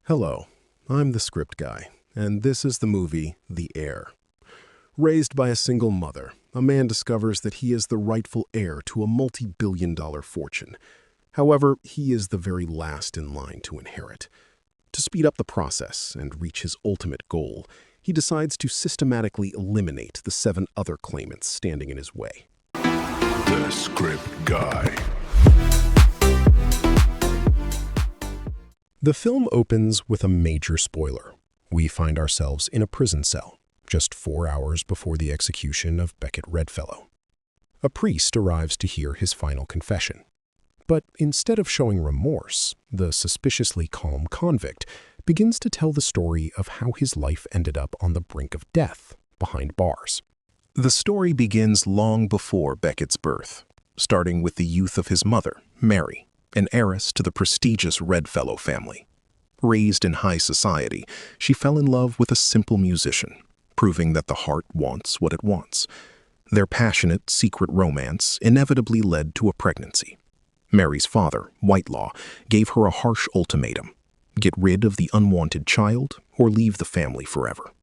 Hello, I'm the script guy, and this is the movie The Heir. Raised by a single mother, a man discovers that he is the rightful heir to a multi-billion-dollar fortune. However, he is the very last in line to inherit. To speed up the process and reach his ultimate goal, he decides to systematically eliminate the 7 other claimants standing in his way. The Script Guy. The film opens with a major spoiler. We find ourselves in a prison cell, just 4 hours before the execution of Becket Redfellow. A priest arrives to hear his final confession. But instead of showing remorse, the suspiciously calm convict begins to tell the story of how his life ended up on the brink of death, behind bars. The story begins long before Becket's birth, starting with the youth of his mother, Mary, an heiress to the prestigious Redfellow family. Raised in high society, she fell in love with a simple musician, proving that the heart wants what it wants. Their passionate, secret romance inevitably led to a pregnancy. Mary's father, Whitelaw, gave her a harsh ultimatum: get rid of the unwanted child or leave the family forever.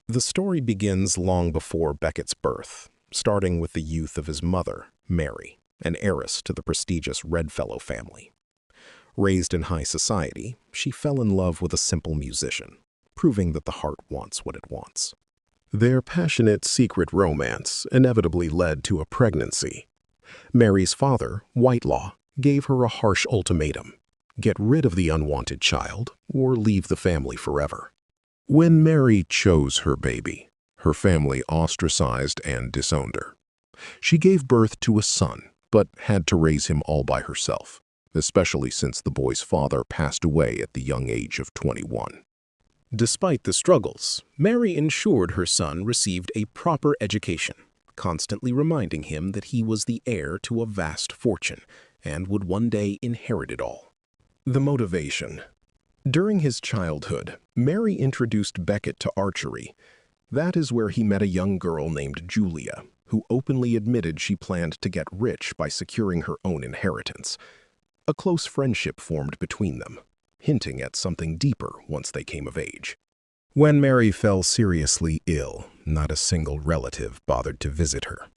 The story begins long before Becket's birth, starting with the youth of his mother, Mary, an heiress to the prestigious Redfellow family. Raised in high society, she fell in love with a simple musician, proving that the heart wants what it wants. Their passionate, secret romance inevitably led to a pregnancy. Mary's father, Whitelaw, gave her a harsh ultimatum: get rid of the unwanted child or leave the family forever. When Mary chose her baby, her family ostracized and disowned her. She gave birth to a son, but had to raise him all by herself, especially since the boy's father passed away at the young age of 21. Despite the struggles, Mary ensured her son received a proper education, constantly reminding him that he was the heir to a vast fortune and would one day inherit it all. The motivation. During his childhood, Mary introduced Becket to archery. That is where he met a young girl named Julia, who openly admitted she planned to get rich by securing her own inheritance. A close friendship formed between them, hinting at something deeper once they came of age. When Mary fell seriously ill, not a single relative bothered to visit her.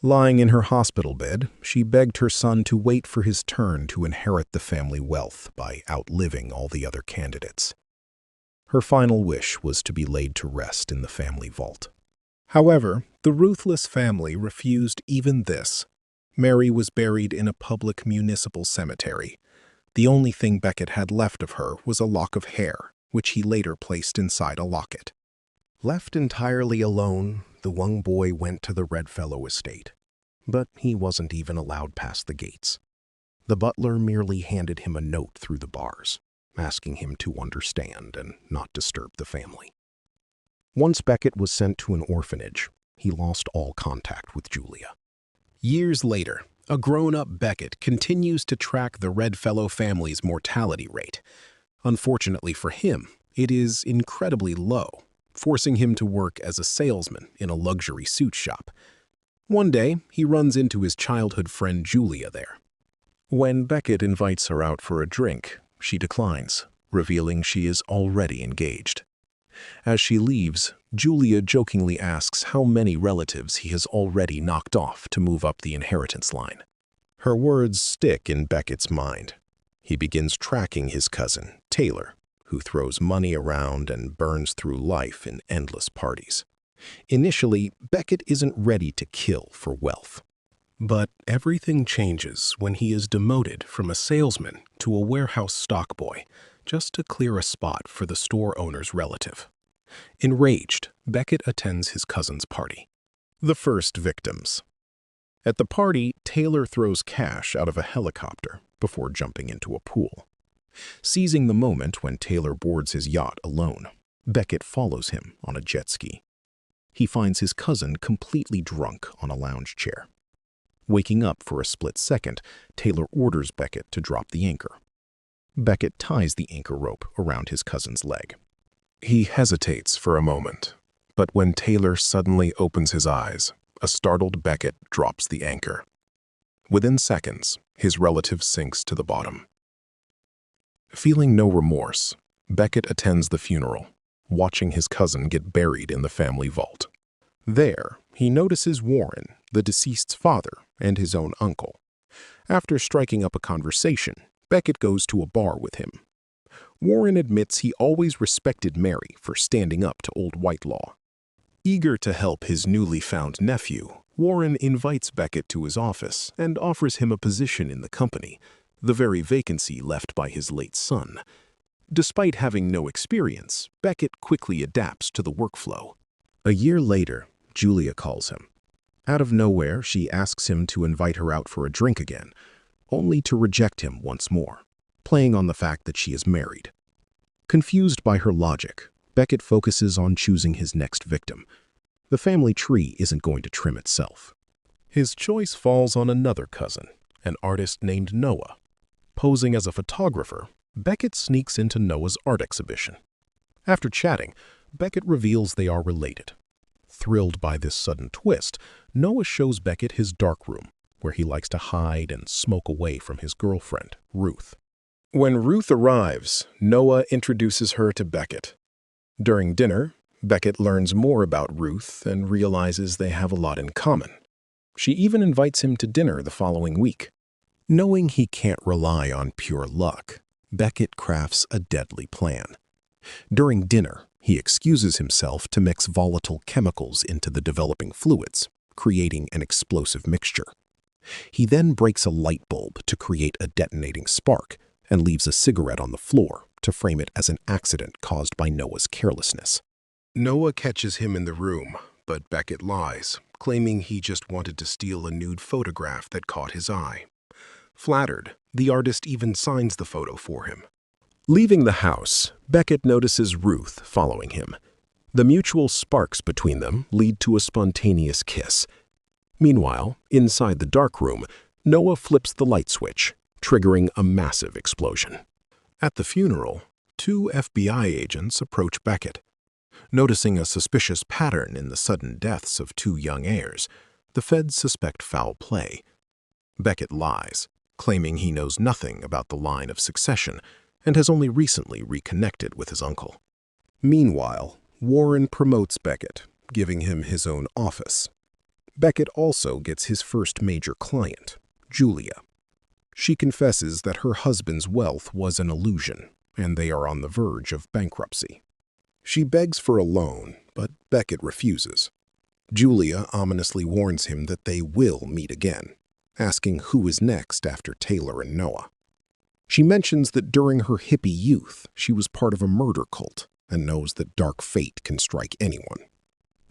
Lying in her hospital bed, she begged her son to wait for his turn to inherit the family wealth by outliving all the other candidates. Her final wish was to be laid to rest in the family vault. However, the ruthless family refused even this. Mary was buried in a public municipal cemetery. The only thing Becket had left of her was a lock of hair, which he later placed inside a locket. Left entirely alone, the young boy went to the Redfellow estate. But he wasn't even allowed past the gates. The butler merely handed him a note through the bars, asking him to understand and not disturb the family. Once Becket was sent to an orphanage, he lost all contact with Julia. Years later, a grown-up Becket continues to track the Redfellow family's mortality rate. Unfortunately for him, it is incredibly low, forcing him to work as a salesman in a luxury suit shop. One day, he runs into his childhood friend Julia there. When Becket invites her out for a drink, she declines, revealing she is already engaged. As she leaves, Julia jokingly asks how many relatives he has already knocked off to move up the inheritance line. Her words stick in Becket's mind. He begins tracking his cousin, Taylor, who throws money around and burns through life in endless parties. Initially, Becket isn't ready to kill for wealth. But everything changes when he is demoted from a salesman to a warehouse stockboy, just to clear a spot for the store owner's relative. Enraged, Becket attends his cousin's party. The first victims. At the party, Taylor throws cash out of a helicopter before jumping into a pool. Seizing the moment when Taylor boards his yacht alone, Becket follows him on a jet ski. He finds his cousin completely drunk on a lounge chair. Waking up for a split second, Taylor orders Becket to drop the anchor. Becket ties the anchor rope around his cousin's leg. He hesitates for a moment, but when Taylor suddenly opens his eyes, a startled Becket drops the anchor. Within seconds, his relative sinks to the bottom. Feeling no remorse, Beckett attends the funeral, watching his cousin get buried in the family vault. There, he notices Warren, the deceased's father, and his own uncle. After striking up a conversation, Beckett goes to a bar with him. Warren admits he always respected Mary for standing up to old Whitelaw. Eager to help his newly found nephew, Warren invites Beckett to his office and offers him a position in the company, the very vacancy left by his late son. Despite having no experience, Beckett quickly adapts to the workflow. A year later, Julia calls him. Out of nowhere, she asks him to invite her out for a drink again, only to reject him once more, playing on the fact that she is married. Confused by her logic, Beckett focuses on choosing his next victim. The family tree isn't going to trim itself. His choice falls on another cousin, an artist named Noah. Posing as a photographer, Beckett sneaks into Noah's art exhibition. After chatting, Beckett reveals they are related. Thrilled by this sudden twist, Noah shows Beckett his darkroom, where he likes to hide and smoke away from his girlfriend, Ruth. When Ruth arrives, Noah introduces her to Beckett. During dinner, Beckett learns more about Ruth and realizes they have a lot in common. She even invites him to dinner the following week. Knowing he can't rely on pure luck, Beckett crafts a deadly plan. During dinner, he excuses himself to mix volatile chemicals into the developing fluids, creating an explosive mixture. He then breaks a light bulb to create a detonating spark and leaves a cigarette on the floor to frame it as an accident caused by Noah's carelessness. Noah catches him in the room, but Beckett lies, claiming he just wanted to steal a nude photograph that caught his eye. Flattered, the artist even signs the photo for him. Leaving the house, Beckett notices Ruth following him. The mutual sparks between them lead to a spontaneous kiss. Meanwhile, inside the darkroom, Noah flips the light switch, triggering a massive explosion. At the funeral, 2 FBI agents approach Beckett. Noticing a suspicious pattern in the sudden deaths of 2 young heirs, the feds suspect foul play. Beckett lies, claiming he knows nothing about the line of succession and has only recently reconnected with his uncle. Meanwhile, Warren promotes Beckett, giving him his own office. Beckett also gets his first major client, Julia. She confesses that her husband's wealth was an illusion, and they are on the verge of bankruptcy. She begs for a loan, but Beckett refuses. Julia ominously warns him that they will meet again, asking who is next after Taylor and Noah. She mentions that during her hippie youth, she was part of a murder cult and knows that dark fate can strike anyone.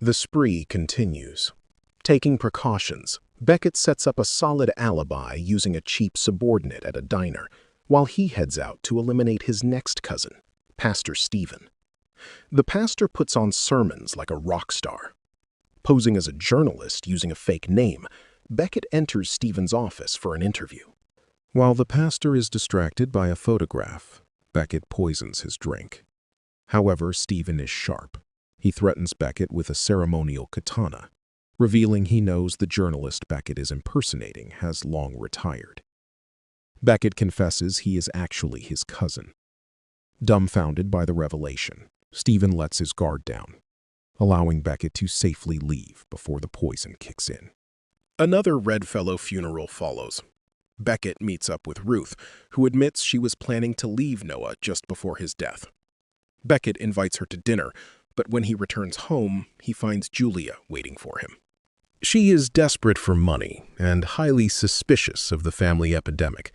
The spree continues. Taking precautions, Beckett sets up a solid alibi using a cheap subordinate at a diner, while he heads out to eliminate his next cousin, Pastor Stephen. The pastor puts on sermons like a rock star. Posing as a journalist using a fake name, Beckett enters Stephen's office for an interview. While the pastor is distracted by a photograph, Beckett poisons his drink. However, Stephen is sharp. He threatens Beckett with a ceremonial katana, revealing he knows the journalist Beckett is impersonating has long retired. Beckett confesses he is actually his cousin. Dumbfounded by the revelation, Stephen lets his guard down, allowing Beckett to safely leave before the poison kicks in. Another Redfellow funeral follows. Beckett meets up with Ruth, who admits she was planning to leave Noah just before his death. Beckett invites her to dinner, but when he returns home, he finds Julia waiting for him. She is desperate for money and highly suspicious of the family epidemic.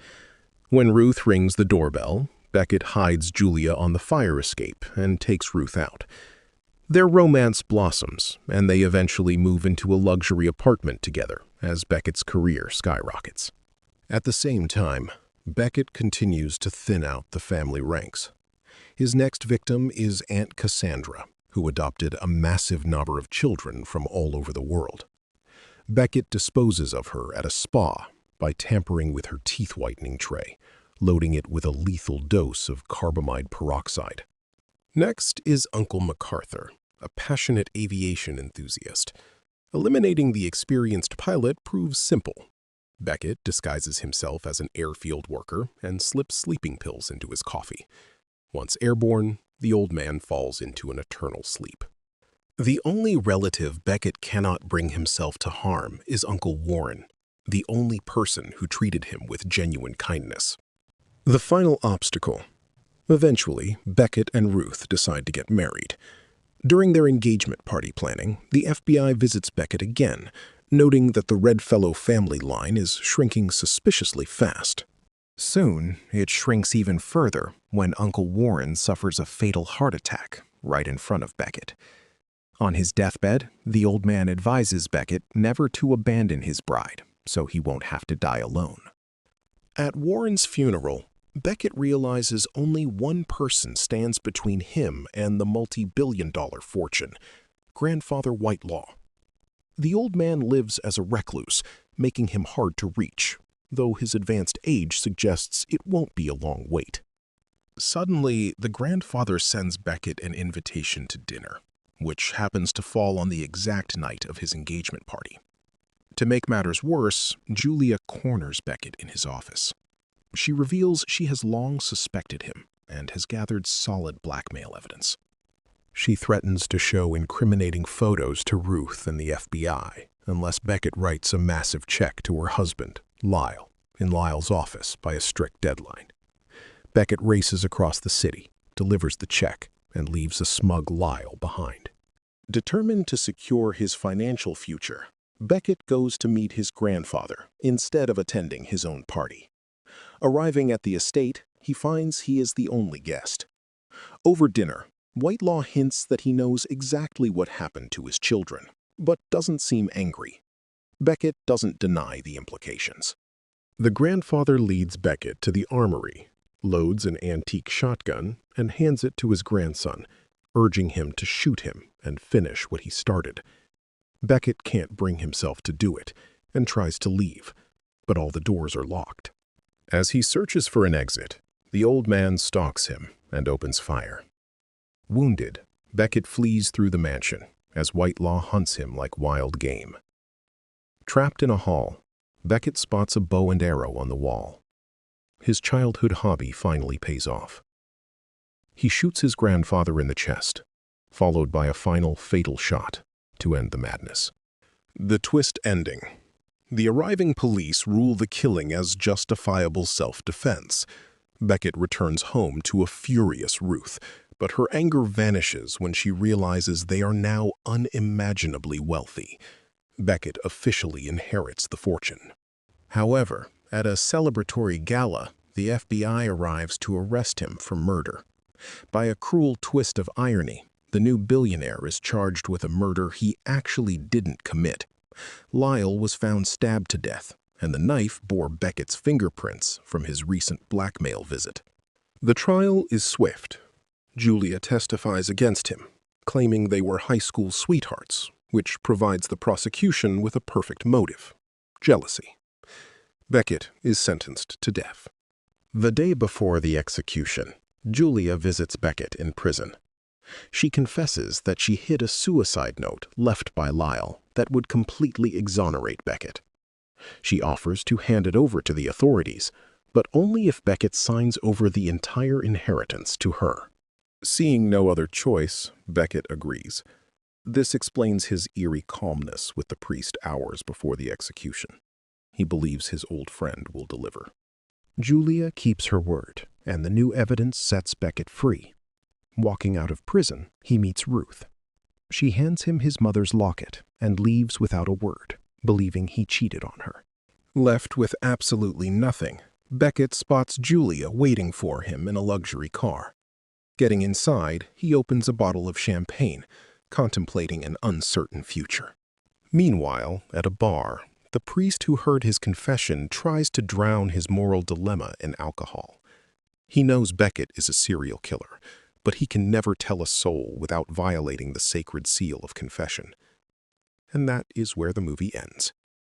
When Ruth rings the doorbell, Beckett hides Julia on the fire escape and takes Ruth out. Their romance blossoms, and they eventually move into a luxury apartment together as Beckett's career skyrockets. At the same time, Beckett continues to thin out the family ranks. His next victim is Aunt Cassandra, who adopted a massive number of children from all over the world. Beckett disposes of her at a spa by tampering with her teeth whitening tray, loading it with a lethal dose of carbamide peroxide. Next is Uncle MacArthur, a passionate aviation enthusiast. Eliminating the experienced pilot proves simple. Beckett disguises himself as an airfield worker and slips sleeping pills into his coffee. Once airborne, the old man falls into an eternal sleep. The only relative Beckett cannot bring himself to harm is Uncle Warren, the only person who treated him with genuine kindness. The final obstacle. Eventually, Beckett and Ruth decide to get married. During their engagement party planning, the FBI visits Beckett again, noting that the Redfellow family line is shrinking suspiciously fast. Soon, it shrinks even further when Uncle Warren suffers a fatal heart attack right in front of Beckett. On his deathbed, the old man advises Beckett never to abandon his bride, so he won't have to die alone. At Warren's funeral, Beckett realizes only one person stands between him and the multi-billion-dollar fortune, Grandfather Whitelaw. The old man lives as a recluse, making him hard to reach, though his advanced age suggests it won't be a long wait. Suddenly, the grandfather sends Beckett an invitation to dinner, which happens to fall on the exact night of his engagement party. To make matters worse, Julia corners Beckett in his office. She reveals she has long suspected him and has gathered solid blackmail evidence. She threatens to show incriminating photos to Ruth and the FBI unless Beckett writes a massive check to her husband, Lyle, in Lyle's office by a strict deadline. Beckett races across the city, delivers the check, and leaves a smug Lyle behind. Determined to secure his financial future, Beckett goes to meet his grandfather instead of attending his own party. Arriving at the estate, he finds he is the only guest. Over dinner, Whitelaw hints that he knows exactly what happened to his children, but doesn't seem angry. Beckett doesn't deny the implications. The grandfather leads Beckett to the armory, loads an antique shotgun, and hands it to his grandson, urging him to shoot him and finish what he started. Beckett can't bring himself to do it and tries to leave, but all the doors are locked. As he searches for an exit, the old man stalks him and opens fire. Wounded, Beckett flees through the mansion as Whitelaw hunts him like wild game. Trapped in a hall, Beckett spots a bow and arrow on the wall. His childhood hobby finally pays off. He shoots his grandfather in the chest, followed by a final fatal shot to end the madness. The twist ending. The arriving police rule the killing as justifiable self-defense. Beckett returns home to a furious Ruth, but her anger vanishes when she realizes they are now unimaginably wealthy. Beckett officially inherits the fortune. However, at a celebratory gala, the FBI arrives to arrest him for murder. By a cruel twist of irony, the new billionaire is charged with a murder he actually didn't commit. Lyle was found stabbed to death, and the knife bore Beckett's fingerprints from his recent blackmail visit. The trial is swift. Julia testifies against him, claiming they were high school sweethearts, which provides the prosecution with a perfect motive: jealousy. Beckett is sentenced to death. The day before the execution, Julia visits Beckett in prison. She confesses that she hid a suicide note left by Lyle that would completely exonerate Beckett. She offers to hand it over to the authorities, but only if Beckett signs over the entire inheritance to her. Seeing no other choice, Beckett agrees. This explains his eerie calmness with the priest hours before the execution. He believes his old friend will deliver. Julia keeps her word, and the new evidence sets Beckett free. Walking out of prison, he meets Ruth. She hands him his mother's locket and leaves without a word, believing he cheated on her. Left with absolutely nothing, Beckett spots Julia waiting for him in a luxury car. Getting inside, he opens a bottle of champagne, contemplating an uncertain future. Meanwhile, at a bar, the priest who heard his confession tries to drown his moral dilemma in alcohol. He knows Beckett is a serial killer, but he can never tell a soul without violating the sacred seal of confession. And that is where the movie ends.